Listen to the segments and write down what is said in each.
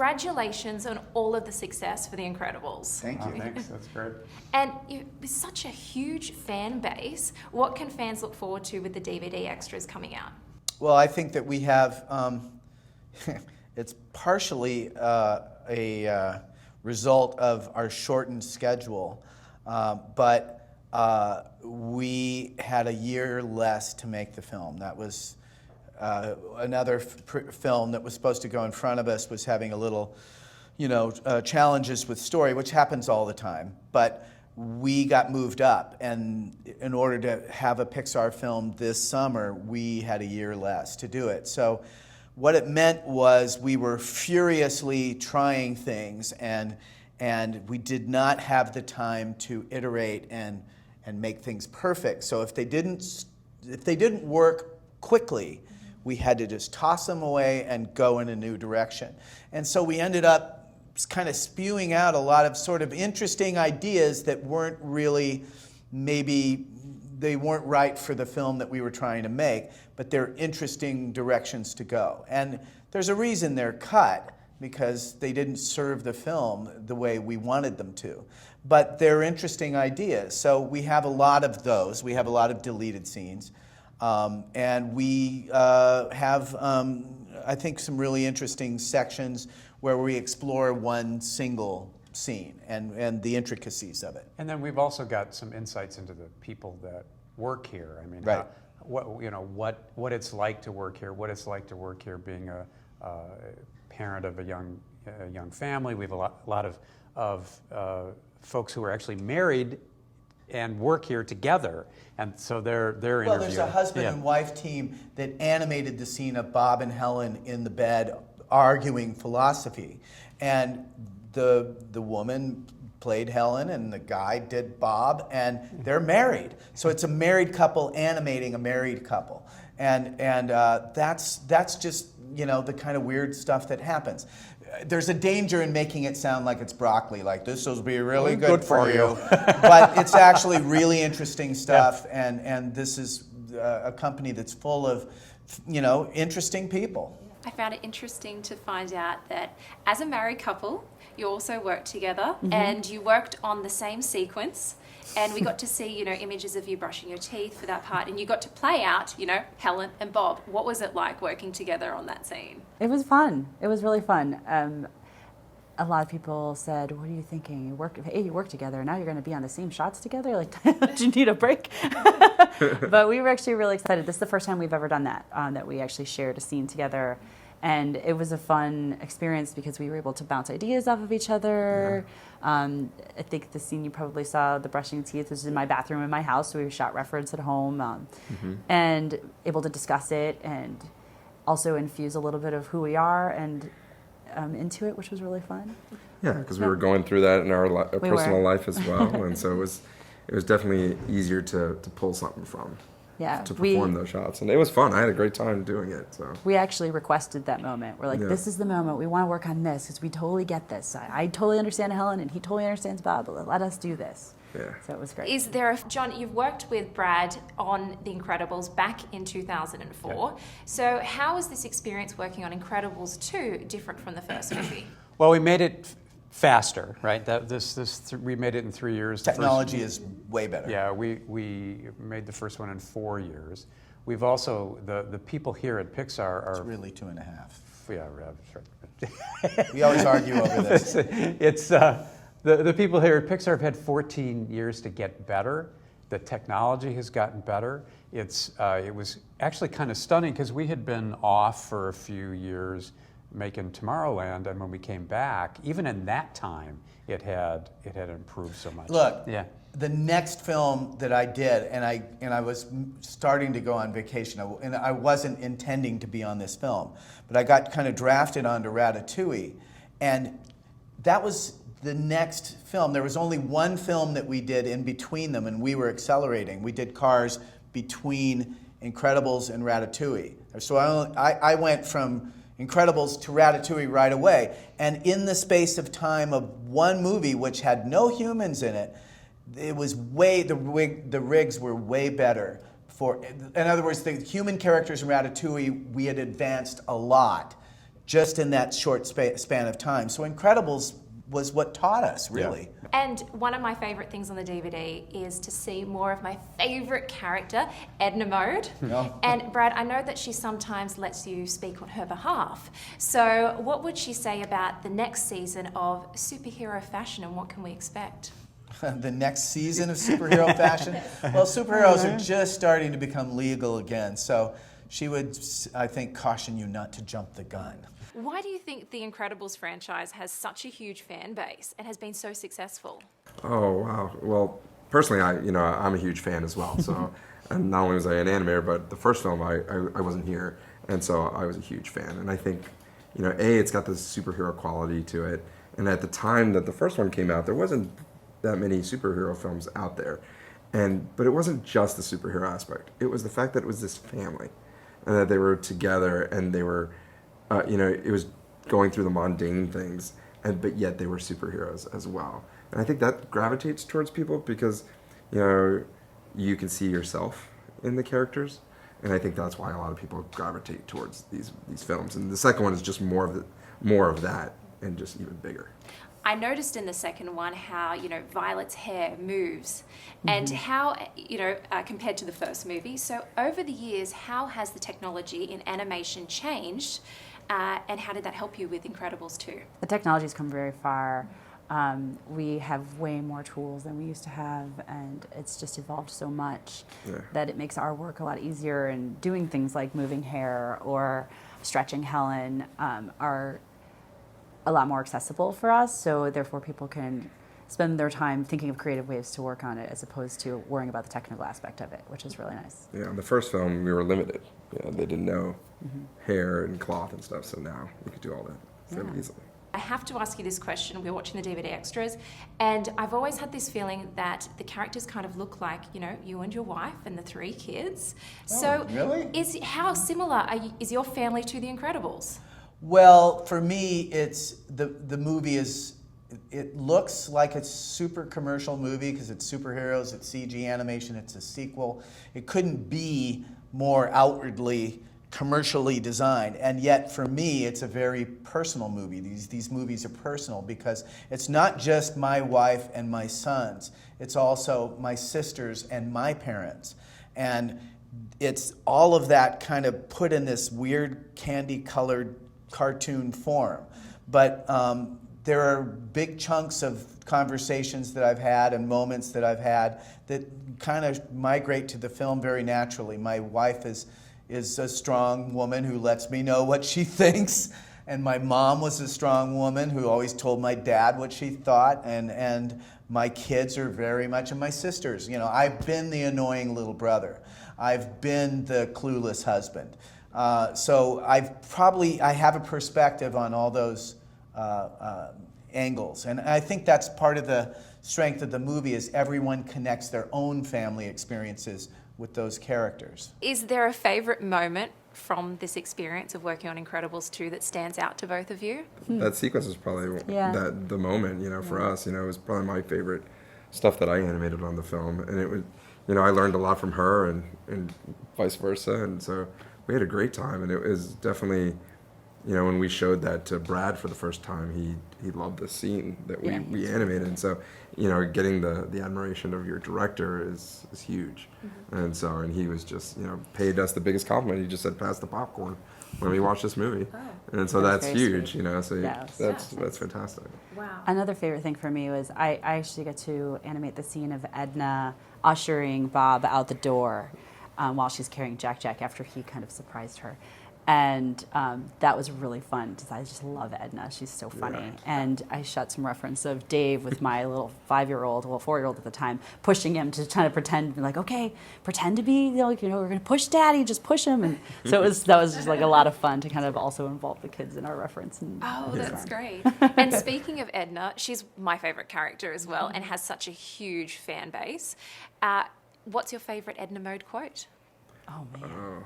congratulations on all of the success for The Incredibles. Thank you. Thanks, that's great. And with such a huge fan base, what can fans look forward to with the DVD extras coming out? Well, I think that we have, it's partially a result of our shortened schedule, but we had a year less to make the film. That was another film that was supposed to go in front of us was having a little, challenges with story, which happens all the time. But we got moved up, and in order to have a Pixar film this summer, we had a year less to do it. So what it meant was we were furiously trying things, and we did not have the time to iterate and make things perfect. So if they didn't work quickly, we had to just toss them away and go in a new direction. And so we ended up kind of spewing out a lot of sort of interesting ideas that weren't really, maybe they weren't right for the film that we were trying to make, but they're interesting directions to go. And there's a reason they're cut, because they didn't serve the film the way we wanted them to. But they're interesting ideas. So we have a lot of those. We have a lot of deleted scenes. And we have, I think, some really interesting sections where we explore one single scene and the intricacies of it. And then we've also got some insights into the people that work here. I mean, right. What it's like to work here, what it's like to work here being a parent of a young family. We have a lot of folks who are actually married and work here together, and so they're interviewing. Well, there's a husband and wife team that animated the scene of Bob and Helen in the bed arguing philosophy, and the woman played Helen and the guy did Bob, and they're married. So it's a married couple animating a married couple, and that's just the kind of weird stuff that happens. There's a danger in making it sound like it's broccoli, like this will be really good for you. But it's actually really interesting stuff, and this is a company that's full of, interesting people. I found it interesting to find out that as a married couple, you also worked together, and you worked on the same sequence. And we got to see, images of you brushing your teeth for that part, and you got to play out, Helen and Bob. What was it like working together on that scene? It was fun. It was really fun. A lot of people said, "What are you thinking? You work together. Now you're going to be on the same shots together. Like, do you need a break?" But we were actually really excited. This is the first time we've ever done that. That we actually shared a scene together. And it was a fun experience because we were able to bounce ideas off of each other. Yeah. I think the scene you probably saw, the brushing teeth, was in my bathroom in my house, so we shot reference at home, and able to discuss it and also infuse a little bit of who we are and into it, which was really fun. Yeah, because we were going through that in our personal life as well, and so it was definitely easier to pull something from. Yeah, to perform those shots, and it was fun. I had a great time doing it. So we actually requested that moment. We're like, this is the moment. We want to work on this because we totally get this. I totally understand Helen, and he totally understands Bob. But let us do this. Yeah. So it was great. Is there John? You've worked with Brad on The Incredibles back in 2004. Yeah. So how is this experience working on Incredibles 2 different from the first movie? Well, we made it faster, right? We made it in 3 years. Technology is way better. Yeah, we made the first one in 4 years. We've also, the people here at Pixar are... It's really 2.5. Yeah, sure. We always argue over this. It's the people here at Pixar have had 14 years to get better. The technology has gotten better. It was actually kind of stunning because we had been off for a few years making Tomorrowland, and when we came back, even in that time, it had improved so much. Look, the next film that I did, and I was starting to go on vacation, and I wasn't intending to be on this film, but I got kind of drafted onto Ratatouille, and that was the next film. There was only one film that we did in between them, and we were accelerating. We did Cars between Incredibles and Ratatouille. So I went from Incredibles to Ratatouille right away. And in the space of time of one movie, which had no humans in it, it was the rigs were way better. In other words, the human characters in Ratatouille, we had advanced a lot. just in that short span of time. So Incredibles was what taught us, really. And one of my favorite things on the DVD is to see more of my favorite character, Edna Mode. And Brad, I know that she sometimes lets you speak on her behalf. So what would she say about the next season of superhero fashion, and what can we expect? The next season of superhero fashion? Well, superheroes are just starting to become legal again, so she would, I think, caution you not to jump the gun. Why do you think the Incredibles franchise has such a huge fan base and has been so successful? Oh, wow. Well, personally, I'm a huge fan as well. So, and not only was I an animator, but the first film, I wasn't here, and so I was a huge fan. And I think, it's got this superhero quality to it. And at the time that the first one came out, there wasn't that many superhero films out there. But it wasn't just the superhero aspect. It was the fact that it was this family, and that they were together, and they were, it was going through the mundane things, but yet they were superheroes as well. And I think that gravitates towards people because, you can see yourself in the characters, and I think that's why a lot of people gravitate towards these films. And the second one is just more of that, and just even bigger. I noticed in the second one how, Violet's hair moves and how, compared to the first movie. So over the years, how has the technology in animation changed, and how did that help you with Incredibles 2? The technology's come very far. We have way more tools than we used to have, and it's just evolved so much that it makes our work a lot easier, and doing things like moving hair or stretching Helen are a lot more accessible for us, so therefore people can spend their time thinking of creative ways to work on it as opposed to worrying about the technical aspect of it, which is really nice. Yeah, in the first film, we were limited. They didn't know hair and cloth and stuff, so now we could do all that fairly easily. I have to ask you this question. We're watching the DVD extras, and I've always had this feeling that the characters kind of look like, you and your wife and the 3 kids. So really? How similar is your family to The Incredibles? Well, for me, it's the movie is, it looks like a super commercial movie because it's superheroes, it's CG animation, it's a sequel. It couldn't be more outwardly commercially designed, and yet for me, it's a very personal movie. These movies are personal because it's not just my wife and my sons, it's also my sisters and my parents. And it's all of that kind of put in this weird candy-colored cartoon form. But there are big chunks of conversations that I've had and moments that I've had that kind of migrate to the film very naturally. My wife is a strong woman who lets me know what she thinks, and my mom was a strong woman who always told my dad what she thought, and my kids are very much, and my sisters. I've been the annoying little brother. I've been the clueless husband. So I have a perspective on all those angles. And I think that's part of the strength of the movie is everyone connects their own family experiences with those characters. Is there a favorite moment from this experience of working on Incredibles 2 that stands out to both of you? That sequence was probably the moment, for us, it was probably my favorite stuff that I animated on the film. And it was, I learned a lot from her and vice versa. And so we had a great time, and it was definitely, when we showed that to Brad for the first time, he loved the scene that we animated, and so getting the admiration of your director is huge, and he was just paid us the biggest compliment. He just said, "Pass the popcorn" when we watched this movie, and so that's huge, so that's fantastic. Wow. Another favorite thing for me was I actually got to animate the scene of Edna ushering Bob out the door. While she's carrying Jack after he kind of surprised her. And that was really fun because I just love Edna. She's so funny. Yeah. And I shot some reference of Dave with my little 4-year-old at the time, pushing him to try to pretend, like, okay, pretend to be, we're going to push Daddy, just push him. And so that was just like a lot of fun to kind of also involve the kids in our reference. And that's great. And speaking of Edna, she's my favorite character as well and has such a huge fan base. What's your favorite Edna Mode quote? Oh, man.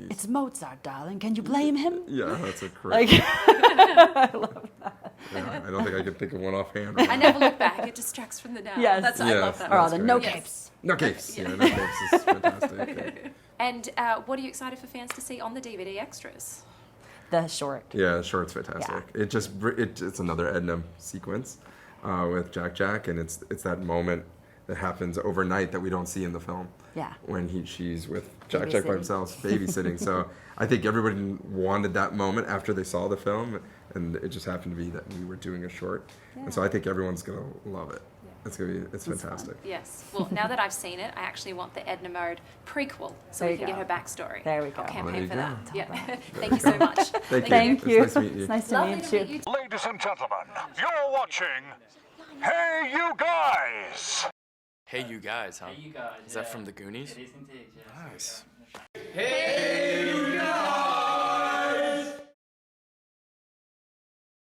It's Mozart, darling. Can you blame him? Yeah, that's a great I love that. Yeah, I don't think I can think of one offhand. I never look back. It distracts from the now. Yes. I love that. Or all the no capes. No capes. Yeah, no capes is fantastic. And what are you excited for fans to see on the DVD extras? The short. Yeah, the short's fantastic. It's another Edna sequence with Jack, and it's that moment that happens overnight that we don't see in the film. Yeah. When she's with Jack by Babysitting. himself, babysitting. So I think everybody wanted that moment after they saw the film, and it just happened to be that we were doing a short. Yeah. And so I think everyone's gonna love it. It's It's fantastic. Yes. Well, now that I've seen it, I actually want the Edna Mode prequel so There we you can get go. her backstory. There we go. I'll There campaign you for go. that. Yeah. Thank you so much. Thank you. It's nice to meet you. It's nice to Lovely meet to you. meet you. Ladies and gentlemen, you're watching Hey You Guys! Hey, you guys, huh? Hey, you guys. Is that from the Goonies? It is indeed, yes. Nice. Hey,